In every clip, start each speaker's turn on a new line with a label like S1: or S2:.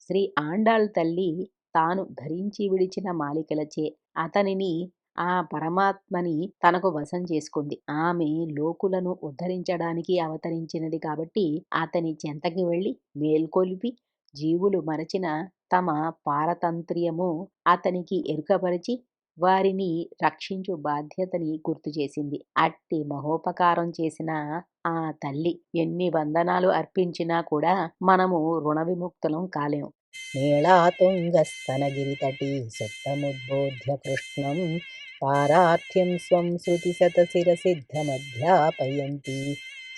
S1: శ్రీ ఆండాళ్ తల్లి తాను ధరించి విడిచిన మాలికలచే అతనిని ఆ పరమాత్మని తనకు వశం చేసుకుంది. ఆమె లోకులను ఉద్ధరించడానికి అవతరించినది కాబట్టి అతని చెంతకి వెళ్ళి మేల్కొలిపి జీవులు మరచిన తమ పారతంత్ర్యము అతనికి ఎరుకపరిచి వారిని రక్షించు బాధ్యతని గుర్తు చేసింది. అట్టి మహోపకారం చేసిన ఆ తల్లి ఎన్ని వందనాలు అర్పించినా కూడా మనము రుణ విముక్తులం కాలేం. నీళాతుంగస్తనగిరితటీ సుప్తముద్బోధ్య కృష్ణం పారార్థ్యం స్వం శృతిశతశిరసిద్ధమధ్యాపయంతి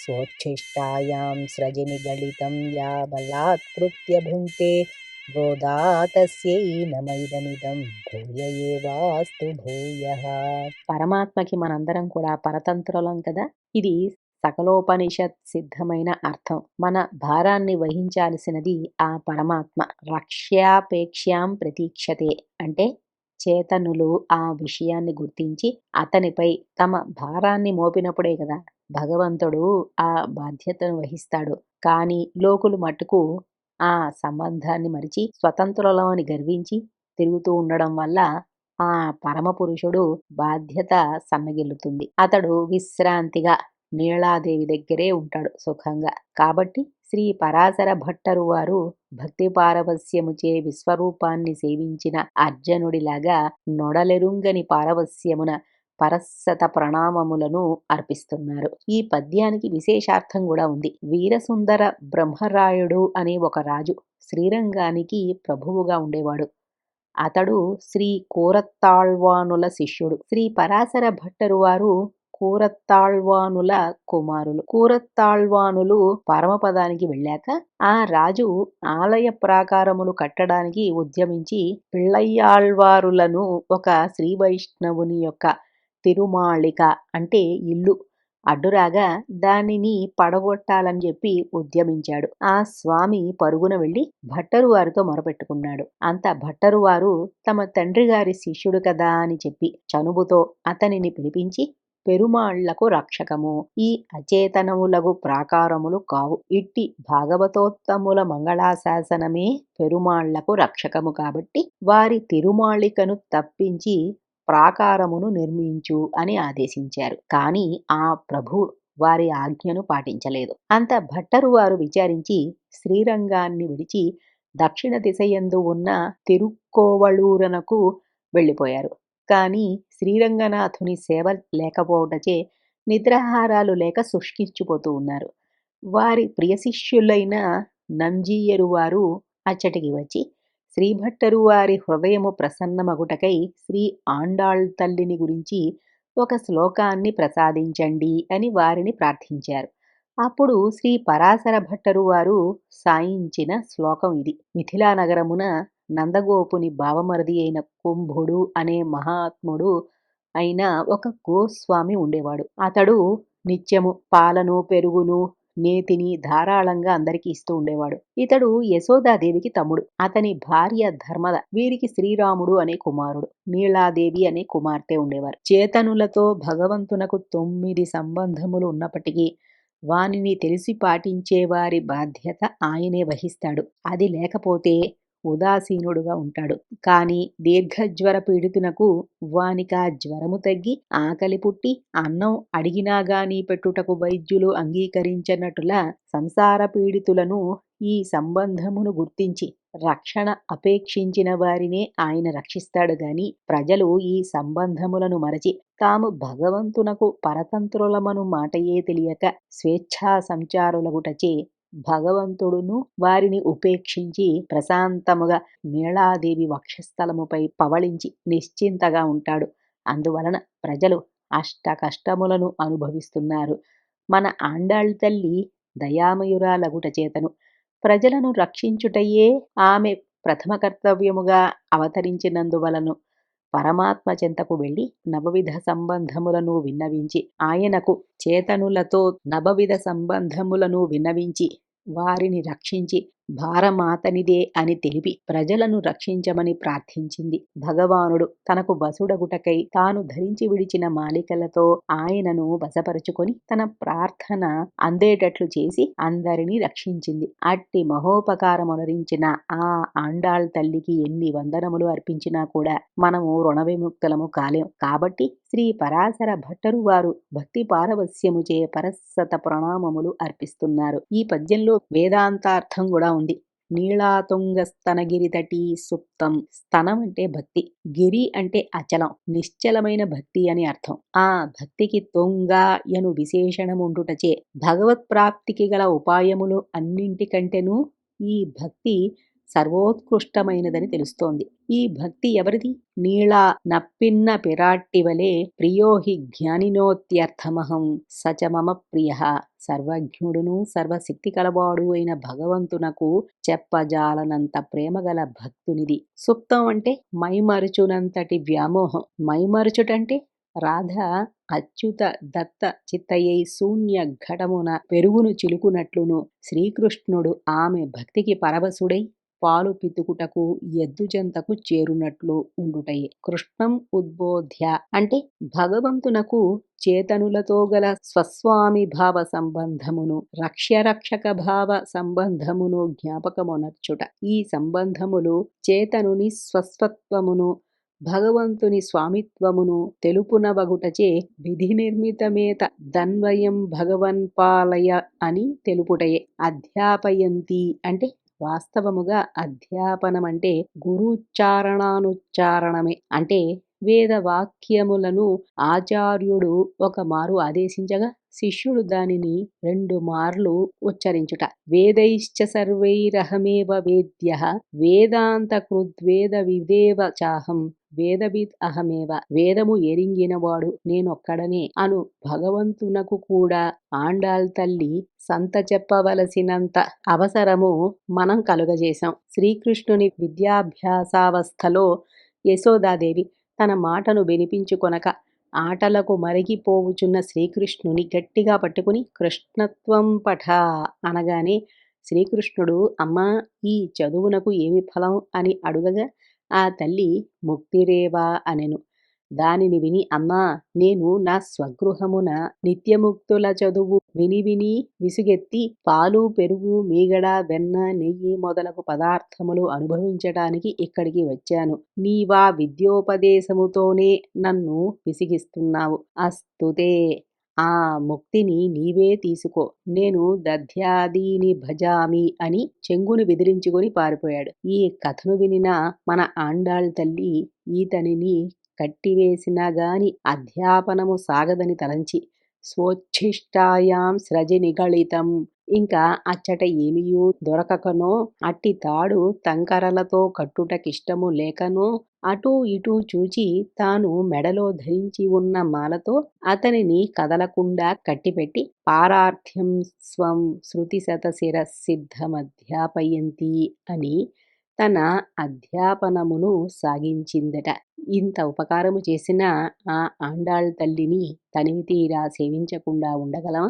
S1: స్వోచ్ఛిష్టాయాం స్రజని గళితం యా బలాత్కృత్య భుంక్తే గోదా తస్యై నమైదమిదం భూయ ఏవాస్తు భూయః. పరమాత్మకి మనందరం కూడా పరతంత్రులం కదా. ఇది సకలోపనిషత్ సిద్ధమైన అర్థం. మన భారాన్ని వహించాల్సినది ఆ పరమాత్మ. రక్ష్యాపేక్ష్యాం ప్రతీక్షతే అంటే చేతనులు ఆ విషయాన్ని గుర్తించి అతనిపై తమ భారాన్ని మోపినప్పుడే కదా భగవంతుడు ఆ బాధ్యతను వహిస్తాడు. కానీ లోకులు మట్టుకు ఆ సంబంధాన్ని మరిచి స్వతంత్రులని గర్వించి తిరుగుతూ ఉండడం వల్ల ఆ పరమపురుషుడు బాధ్యత సన్నగిల్లుతుంది. అతడు విశ్రాంతిగా నీళాదేవి దగ్గరే ఉంటాడు సుఖంగా. కాబట్టి శ్రీ పరాశర భట్టరు వారు భక్తి పారవస్యముచే విశ్వరూపాన్ని సేవించిన అర్జునుడిలాగా నొడలెరుంగని పారవస్యమున పరస్సత ప్రణామములను అర్పిస్తున్నారు. ఈ పద్యానికి విశేషార్థం కూడా ఉంది. వీరసుందర బ్రహ్మరాయుడు అనే ఒక రాజు శ్రీరంగానికి ప్రభువుగా ఉండేవాడు. అతడు శ్రీ కూరత్తాళ్వానుల శిష్యుడు. శ్రీ పరాశర భట్టరు వారు కూరత్తాళ్వానుల కుమారులు. కూరత్తాళ్వానులు పరమపదానికి వెళ్ళాక ఆ రాజు ఆలయ ప్రాకారములు కట్టడానికి ఉద్యమించి పిళ్ళయ్యాళ్వారులను ఒక శ్రీ వైష్ణవుని యొక్క తిరుమాళిక అంటే ఇల్లు అడ్డురాగా దానిని పడగొట్టాలని చెప్పి ఉద్యమించాడు. ఆ స్వామి పరుగున వెళ్లి భట్టరు వారితో మొరపెట్టుకున్నాడు. అంత భట్టరు వారు తమ తండ్రి గారి శిష్యుడు కదా అని చెప్పి చనుబుతో అతనిని పిలిపించి పెరుమాళ్లకు రక్షకము, ఈ అచేతనములగు ప్రాకారములు కావు, ఇట్టి భాగవతోత్తముల మంగళాశాసనమే పెరుమాళ్లకు రక్షకము కాబట్టి వారి తిరుమాళికను తప్పించి ప్రాకారమును నిర్మించు అని ఆదేశించారు. కానీ ఆ ప్రభు వారి ఆజ్ఞను పాటించలేదు. అంత భట్టరు వారు విచారించి శ్రీరంగాన్ని విడిచి దక్షిణ దిశయందు ఉన్న తిరుక్కోవళూరనకు వెళ్ళిపోయారు. కానీ శ్రీరంగనాథుని సేవ లేకపోవటచే నిద్రాహారాలు లేక శుష్కించిపోతూ ఉన్నారు. వారి ప్రియశిష్యులైన నంజీయరు వారు అచ్చటికి వచ్చి శ్రీభట్టరు వారి హృదయము ప్రసన్నమగుటకై శ్రీ ఆండాళ్ తల్లిని గురించి ఒక శ్లోకాన్ని ప్రసాదించండి అని వారిని ప్రార్థించారు. అప్పుడు శ్రీ పరాశర భట్టరు వారు సాయించిన శ్లోకం ఇది. మిథిలా నగరమున నందగోపుని భావమరిది అయిన కుంభుడు అనే మహాత్ముడు అయిన ఒక గోస్వామి ఉండేవాడు. అతడు నిత్యము పాలను పెరుగును నేతిని ధారాళంగా అందరికీ ఇస్తూ ఉండేవాడు. ఇతడు యశోదాదేవికి తమ్ముడు. అతని భార్య ధర్మద. వీరికి శ్రీరాముడు అనే కుమారుడు, నీలాదేవి అనే కుమార్తె ఉండేవారు. చేతనులతో భగవంతునకు 9 సంబంధములు ఉన్నప్పటికీ వానిని తెలిసి పాటించే వారి బాధ్యత ఆయనే వహిస్తాడు. అది లేకపోతే ఉదాసీనుడుగా ఉంటాడు. కానీ దీర్ఘజ్వర పీడితునకు వానికా జ్వరము తగ్గి ఆకలి పుట్టి అన్నం అడిగినా గాని పెట్టుటకు వైద్యులు అంగీకరించనట్టులా సంసార పీడితులను ఈ సంబంధమును గుర్తించి రక్షణ అపేక్షించిన వారినే ఆయన రక్షిస్తాడు గాని ప్రజలు ఈ సంబంధములను మరచి తాము భగవంతునకు పరతంత్రులమను మాటయే తెలియక స్వేచ్ఛా సంచారులగుటచే భగవంతుడును వారిని ఉపేక్షించి ప్రశాంతముగా నీళాదేవి వక్షస్థలముపై పవళించి నిశ్చింతగా ఉంటాడు. అందువలన ప్రజలు అష్ట కష్టములను అనుభవిస్తున్నారు. మన ఆండాళ్ తల్లి దయామయురాలగుట చేతను ప్రజలను రక్షించుటయే ఆమె ప్రథమ కర్తవ్యముగా అవతరించినందువలను పరమాత్మ చెంతకు వెళ్ళి నవవిధ సంబంధములను విన్నవించి ఆయనకు చేతనులతో నవవిధ సంబంధములను విన్నవించి వారిని రక్షించి భారమాతనిదే అని తెలిపి ప్రజలను రక్షించమని ప్రార్థించింది. భగవానుడు తనకు వసుడగుటకై తాను ధరించి విడిచిన మాలికలతో ఆయనను వశపరుచుకొని తన ప్రార్థన అందేటట్లు చేసి అందరినీ రక్షించింది. అట్టి మహోపకారమునరించిన ఆ ఆండాళ్ తల్లికి ఎన్ని వందనములు అర్పించినా కూడా మనము రుణ విముక్తులము కాలేం. కాబట్టి శ్రీ పరాశర భట్టరు వారు భక్తి పారవస్యముచే పరస్సత ప్రణామములు అర్పిస్తున్నారు. ఈ పద్యంలో వేదాంతార్థం కూడా ఉంది. నీళాతుంగస్తనగిరితటీ సుప్తం. స్తనం అంటే భక్తి, గిరి అంటే అచలం, నిశ్చలమైన భక్తి అని అర్థం. ఆ భక్తికి తుంగ యను విశేషణముండుటచే భగవత్ప్రాప్తికి గల ఉపాయములు అన్నింటికంటేనూ ఈ భక్తి సర్వోత్కృష్టమైనదని తెలుస్తోంది. ఈ భక్తి ఎవరిది? నీళా నప్పిన్న పిరాట్టివలే ప్రియోహి జ్ఞానినోత్యర్థమహం సచ మమ ప్రియః. సర్వజ్ఞుడును సర్వశక్తి కలవాడు అయిన భగవంతునకు చెప్పజాలనంత ప్రేమగల భక్తునిది. సుప్తం అంటే మైమరుచునంతటి వ్యామోహం. మైమరుచుటంటే రాధ అచ్యుత దత్త చిత్తయ్యై శూన్య ఘటమున పెరుగును చిలుకునట్లును శ్రీకృష్ణుడు ఆమె భక్తికి పరవశుడై పాలు పితుకుటకు ఎద్దుజంతకు చేరునట్లు ఉండుటయే. కృష్ణం ఉద్బోధ్య అంటే భగవంతునకు చేతనులతో గల స్వస్వామి భావ సంబంధమును రక్ష్యరక్షక భావ సంబంధమును జ్ఞాపకమునర్చుట. ఈ సంబంధములు చేతనుని స్వస్వత్వమును భగవంతుని స్వామిత్వమును తెలుపునవగుటచే విధి నిర్మితమేత దన్వయం భగవన్పాలయ అని తెలుపుటయే. అధ్యాపయంతి అంటే వాస్తవముగా అధ్యాపనమంటే గురుచారణానుచ్చారణమే. అంటే వేదవాక్యములను ఆచార్యుడు ఒక మారు ఆదేశించగా శిష్యుడు దానిని 2 మార్లు ఉచ్చరించుట. వేదైశ్చ సర్వైరహమేవ వేద్యః వేదాంత కృద్వేద విదేవ చాహం వేదవిద్ అహమేవ. వేదము ఎరింగినవాడు నేనొక్కడనే అను భగవంతునకు కూడా ఆండాళ్ తల్లి సంత చెప్పవలసినంత అవసరము మనం కలుగజేశాం. శ్రీకృష్ణుని విద్యాభ్యాసావస్థలో యశోదాదేవి తన మాటను వినిపించుకొనక ఆటలకు మరిగిపోవుచున్న శ్రీకృష్ణుని గట్టిగా పట్టుకుని కృష్ణత్వం పఠ అనగానే శ్రీకృష్ణుడు అమ్మా ఈ చదువునకు ఏమి ఫలం అని అడుగగా ఆ తల్లి ముక్తిరేవా అనెను. దానిని విని అమ్మా నేను నా స్వగృహమున నిత్యముక్తుల చదువు విని విని విసుగెత్తి పాలు పెరుగు మీగడ వెన్న నెయ్యి మొదలగు పదార్థములు అనుభవించటానికి ఇక్కడికి వచ్చాను. నీవా విద్యోపదేశముతోనే నన్ను విసిగిస్తున్నావు. అస్తుతే ఆ ముక్తిని నీవే తీసుకో, నేను దధ్యాదీని భజామి అని చెంగును బెదిరించుకొని పారిపోయాడు. ఈ కథను వినిన మన ఆండాళ్ తల్లి ఈతనిని కట్టివేసినా గాని అధ్యాపనము సాగదని తలంచి స్వోచ్ఛిష్టాయాం స్రజి నిగళితం ఇంకా అచ్చట ఏమియూ దొరకకనో అట్టి తాడు తంకరలతో కట్టుటకిష్టము లేకనో అటూ ఇటూ చూచి తాను మెడలో ధరించి ఉన్న మాలతో అతనిని కదలకుండా కట్టిపెట్టి పారార్థ్యం స్వం శృతిశతశిరసిద్ధమధ్యాపయంతి అని తన అధ్యాపనమును సాగించిందట. ఇంత ఉపకారము చేసిన ఆ ఆండాళ్ తల్లిని తనివి తీరా సేవించకుండా ఉండగలమా?